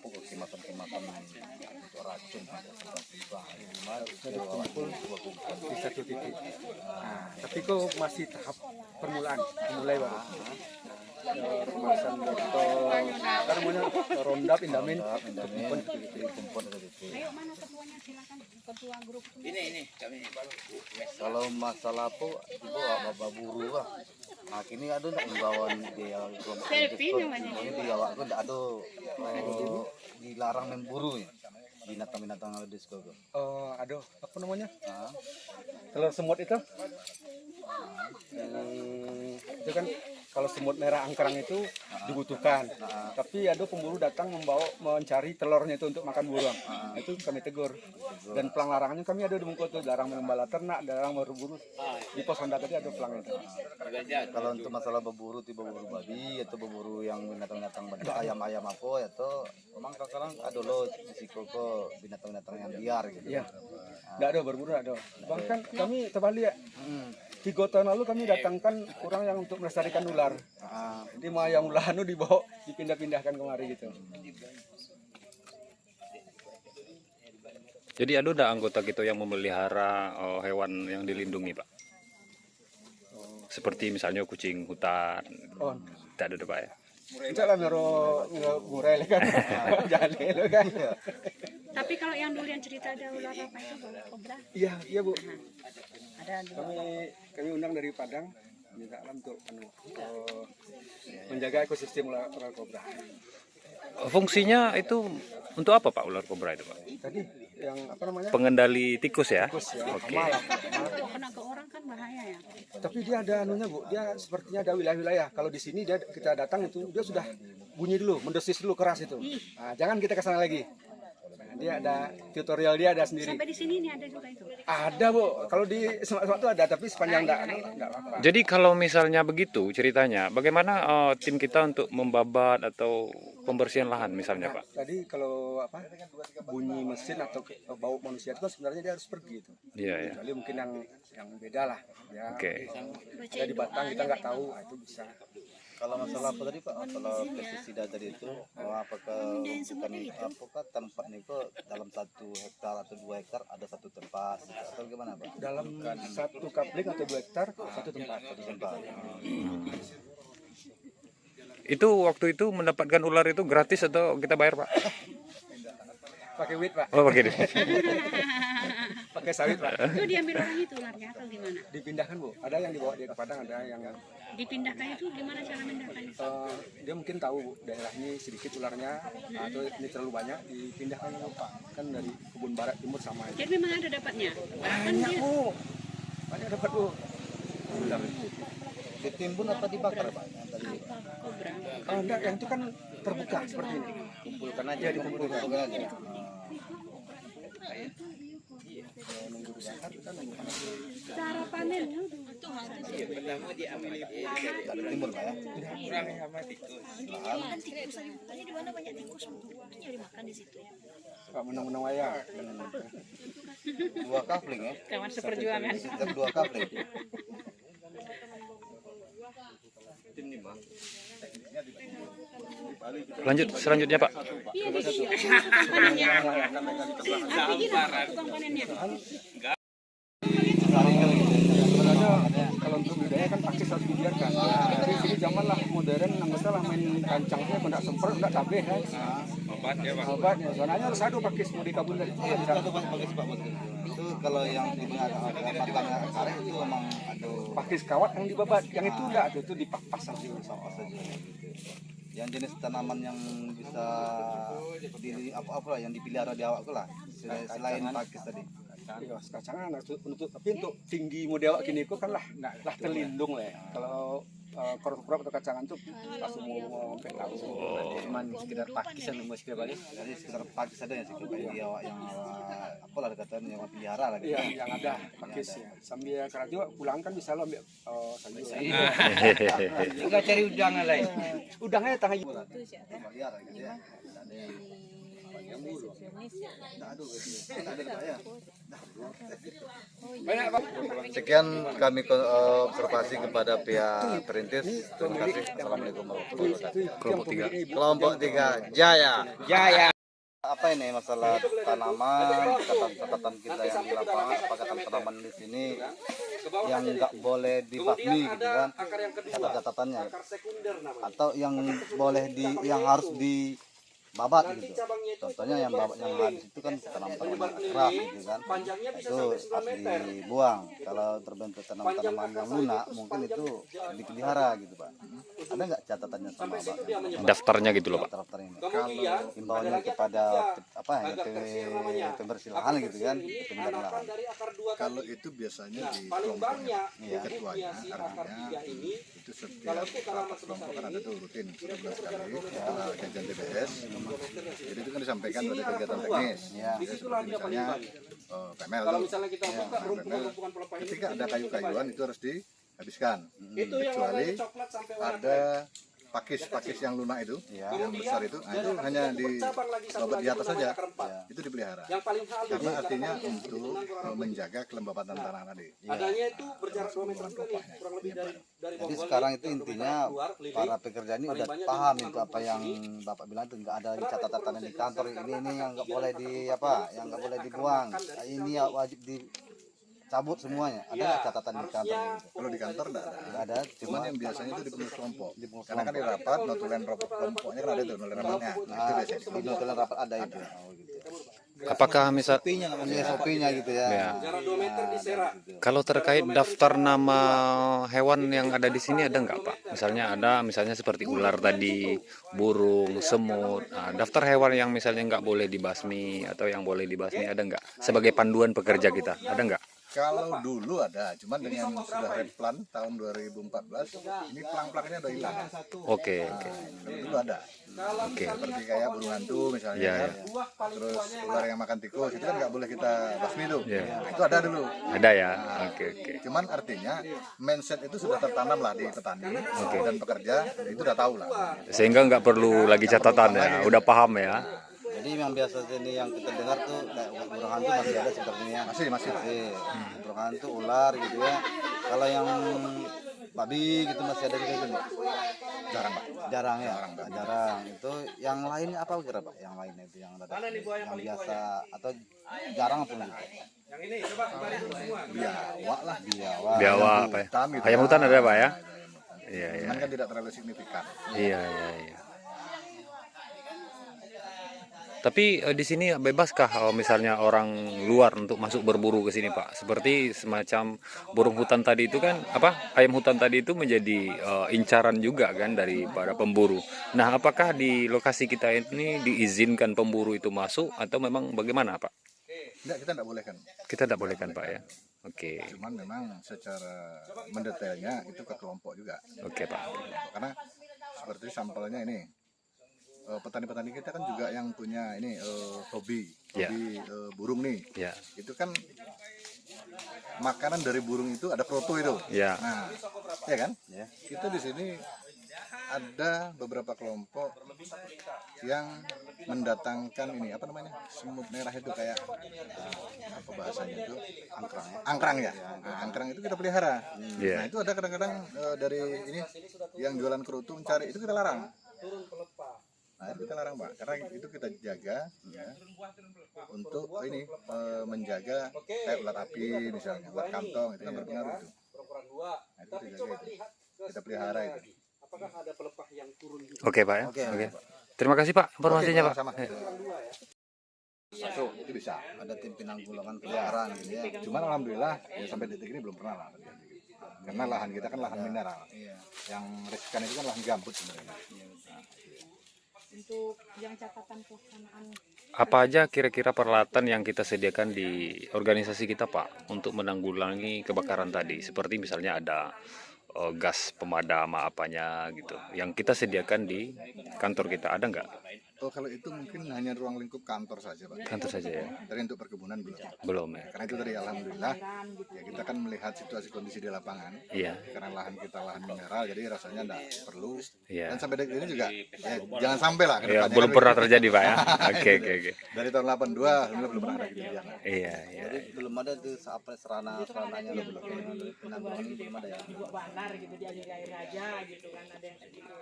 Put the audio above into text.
Pukul kemakan untuk racun kumpul di satu titik. Nah, tapi kok masih tahap permulaan, mulai baru. Pemasan botol, kan namanya ronda pindamin, kumpul itu titik. Ayo mana ketuanya, silakan ketua grup. Ini kami. Kalau masalah itu bapak buru lah. Nah kini ada imbauan dia Selfie namanya. ini di awak itu ada dilarang memburu ya binatang-binatang yang ada di sekolah. Aduh, apa namanya? Nah, Telur semut itu? Itu kan kalau semut merah angkerang itu dibutuhkan. Tapi ada pemburu datang mencari telurnya itu untuk makan burung. Itu kami tegur. Dan pelang larangannya kami ada di Mungko itu, larang mengembala ternak, larang berburu. Di pos Honda tadi ada pelang itu. kalau untuk masalah berburu tiba berburu babi atau berburu yang binatang-binatang ayam-ayam apa ya tuh memang kadang ada loh risiko ke binatang-binatang yang liar gitu. Iya. Tidak ada berburu, ada. Bahkan kami terbalik ya. 3 tahun lalu kami datangkan orang yang untuk melestarikan ular. Jadi mau yang ular itu dibawa dipindah-pindahkan kemari gitu. Jadi ada anggota kita yang memelihara hewan yang dilindungi, Pak? Seperti misalnya kucing hutan. Oh, Tidak ada, Pak ya? itu lah murah kan. Jangan lo kan. Tapi kalau yang dulu yang cerita ada ular apa itu, ular kobra? Iya Bu. Ada dua. Kami undang dari Padang minta untuk menjaga ekosistem ular kobra. Fungsinya itu untuk apa, Pak, ular kobra itu, Pak? Tadi yang apa namanya? Pengendali tikus ya? Tikus ya. Oke. Kalau kena ke orang kan bahaya ya. Tapi dia ada anunya Bu, dia sepertinya ada wilayah-wilayah. Kalau di sini kita datang itu dia sudah bunyi dulu, mendesis dulu keras itu. Nah, jangan kita ke sana lagi. Nah, dia ada tutorial, dia ada sendiri. Sampai di sini ini ada juga itu. Ada Bu, kalau di semak-semak itu ada, tapi sepanjang enggak apa-apa. Jadi kalau misalnya begitu ceritanya, bagaimana tim kita untuk membabat atau pembersihan lahan misalnya, Pak? Tadi kalau bunyi mesin atau bau manusia itu kan sebenarnya dia harus pergi itu. Iya, ya. Kecuali mungkin yang beda lah. Ya. Oke. Ada di Batang kita nggak tahu, itu bisa. Kalau masalah apa tadi Pak? Kalau pestisida tadi itu apakah tempat itu dalam 1 hektar atau 2 hektar ada satu tempat atau gimana Pak? Dalam 1 kapling atau 2 hektar satu tempat. Itu waktu itu mendapatkan ular itu gratis atau kita bayar, Pak? Pakai wit Pak. Oh, pakai. Pakai sawit Pak. Itu diambil orang itu ularnya atau gimana? Dipindahkan Bu. Ada yang dibawa dia ke Padang, ada yang Dipindahkan itu gimana cara pindahkan? dia mungkin tahu Bu, daerah ini sedikit ularnya atau ini terlalu banyak, dipindahkan ke Pak. Kan dari kebun barat timur sama aja. Jadi memang ada dapatnya. Kan Banyak dia Bu. Banyak dapat Bu. Ditimbun apa dibakar Pak? Yang tadi kobra. Enggak, yang itu kan terbuka seperti ini. kumpulkan aja, Dikumpulkan. aja. Cara panennya Pertama diambil Timbun Pak ya. kurang sama tikus. Kan tikus tadi di mana banyak tikus itu nyari makan di situ ya. Pak menang-menang wayang. 2 kafling ya. kawan seperjuangan. Setiap 2 kafling. Lanjut selanjutnya, Pak. Iya di sini panennya. Tapi gila tukang panennya. Sebenarnya kalau untuk budaya kan pakis harus dibiarkan. Tapi sini zaman lah modern, anggota lah main kancangnya, enggak semprot, enggak cabai kan. Obat ya, Pak. Obatnya, soalnya harus ada pakis mau dikabul dari itu. Itu kalau yang di batangnya karet itu memang ada Pakis kawat yang dibabat, yang itu enggak, itu dipapas saja. sama saja gitu. Yang jenis tanaman yang bisa apa lah yang dipelihara di awak lah selain pakis tadi. Iya, kacangan untuk tapi untuk tinggi model gini kok kan lah terlindung lah ya. Kalau korok-korok atau kacangan tuh pas mau sampai tahu. Cuman sekedar pakis yang mau sekedar balik. Jadi sekitar pakis ada yang sekitar di awak yang apa lah katanya yang pelihara lah gitu. Iya, yang ada pakis ya. Sambil kerja juga pulang kan bisa lo ambil sayur. Tinggal cari udang lain. Udangnya tangan Pelihara gitu ya. Ada yang Sekian kami observasi kepada pihak perintis. Terima kasih. Assalamualaikum warahmatullahi wabarakatuh. Kelompok 3 Jaya. Apa ini masalah tanaman, catatan kita yang di lapangan, apakah tanaman di sini yang nggak boleh dibasmi gitu kan, catatannya, atau yang boleh yang harus dibabat gitu. Contohnya yang babat yang habis itu kan tanaman-tanaman keras gitu kan, itu harus dibuang. Kalau terbentuk tanaman-tanaman yang lunak mungkin itu dipelihara gitu Pak. Ada nggak catatannya sama Pak? Daftarnya gitu loh Pak. Daftar ini. Kalau himbauannya kepada apa ya, pembersih lahan gitu kan, pembersih lahan. Kalau itu biasanya di kelompoknya, ketuanya, artinya itu setiap rapat kelompok kan ada tuh rutin sebulan sekali, kajian TBS. Jadi itu kan disampaikan pada kegiatan teknis, seperti misalnya PML tuh. PML, ketika ada kayu-kayuan itu harus dihabiskan, kecuali ada pakis yang lunak itu, yang besar itu, itu hanya dibabat di atas saja, itu dipelihara. Karena artinya untuk menjaga kelembapan tanah tadi. Adanya itu berjarak 2 meter kurang lebih dari Jadi sekarang itu intinya para pekerja ini udah paham itu apa yang Bapak bilang itu, nggak ada catatan di kantor ini yang nggak boleh yang nggak boleh dibuang, ini wajib cabut semuanya. Ada nggak catatan di kantor gitu? Kalau di kantor nggak ada, cuman yang biasanya itu di pengurus kelompok. Karena kan di rapat notulen kelompoknya kan ada tuh notulen rapatnya. Itu biasanya di notulen rapat ada itu. Oh, gitu. Apakah misal SOP-nya gitu ya. jarak 2 meter di Sera. kalau terkait daftar nama hewan yang ada di sini ada nggak Pak? Misalnya seperti ular tadi, burung, semut. Nah, daftar hewan yang misalnya nggak boleh dibasmi atau yang boleh dibasmi ada nggak? Sebagai panduan pekerja kita ada nggak? Kalau dulu ada, cuman dengan sudah replan tahun 2014, ini pelang-pelangnya udah hilang. Oke. Kalau dulu ada. Oke. Seperti kayak burung hantu misalnya, terus ular yang makan tikus, itu kan nggak boleh kita basmi tuh. Nah, itu ada dulu. Ada ya. Oke. Cuman artinya mindset itu sudah tertanam lah di petani dan pekerja, itu udah tahu lah. Sehingga nggak perlu lagi catatan ya, udah paham ya. Jadi yang biasa ini yang kita dengar tuh kayak burung hantu masih ada sepertinya. Masih. Burung hantu, ular gitu ya. Kalau yang babi gitu masih ada juga gitu. Jarang Pak. Jarang ya. Jarang. Itu yang lainnya apa kira Pak? Yang lainnya itu yang ada yang biasa atau jarang apa gitu? Yang ini coba kemarin semua. Biawak lah. Biawa apa ya? Hutan gitu. Ayam hutan ada Pak ya? Iya. Cuman kan tidak terlalu signifikan. Iya. Tapi di sini bebaskah misalnya orang luar untuk masuk berburu ke sini Pak? Seperti semacam burung hutan tadi itu kan ayam hutan tadi itu menjadi incaran juga kan dari para pemburu. Nah, apakah di lokasi kita ini diizinkan pemburu itu masuk atau memang bagaimana Pak? Enggak, kita enggak bolehkan. Kita tidak bolehkan Pak ya. Oke. Cuman memang secara mendetailnya itu ke kelompok juga. Oke Pak. Karena seperti sampelnya ini. Petani-petani kita kan juga yang punya ini hobi burung nih. Ya. Itu kan makanan dari burung itu ada proto itu. Ya. Nah, ya kan? Ya. Kita di sini ada beberapa kelompok yang mendatangkan ini apa namanya semut merah itu kayak apa bahasanya itu angkrang ya. Nah, angkrang itu kita pelihara. Nah itu ada kadang-kadang dari ini yang jualan kerutu mencari itu kita larang. Nah itu kita larang Pak, karena itu kita jaga ya, untuk ini menjaga kayak ulat api misalnya, ulat kantong itu kan berpengaruh itu. Nah itu dijaga itu, kita pelihara itu. Oke Pak ya. Oke. Terima kasih Pak informasinya Pak. Sama. Satu itu bisa. Ada tim penanggulangan peliharaan gitu ya. Cuman alhamdulillah ya, sampai detik ini belum pernah lah. Karena lahan kita kan lahan mineral. Yang riskan itu kan lahan gambut sebenarnya. Untuk yang catatan pelaksanaan Apa aja kira-kira peralatan yang kita sediakan di organisasi kita Pak untuk menanggulangi kebakaran tadi? Seperti misalnya ada gas pemadam apanya gitu yang kita sediakan di kantor kita, ada nggak? Oh, kalau itu mungkin hanya ruang lingkup kantor saja, Pak. Kantor saja ya. Tapi untuk perkebunan belum. Belum ya. Karena itu tadi alhamdulillah ya kita kan melihat situasi kondisi di lapangan. Iya. Karena lahan kita lahan mineral, jadi rasanya enggak perlu. Iya. Dan sampai detik ini juga ya, jangan sampai lah ke Ya, depannya. belum pernah terjadi Pak ya. Oke oke oke. Dari tahun 82 alhamdulillah belum pernah ada kejadian. Iya iya. Jadi belum ada tuh apa serananya belum penanggulangan belum ada ya. Dibuat bandar gitu, dialiri air aja gitu kan, ada yang kayak gitu.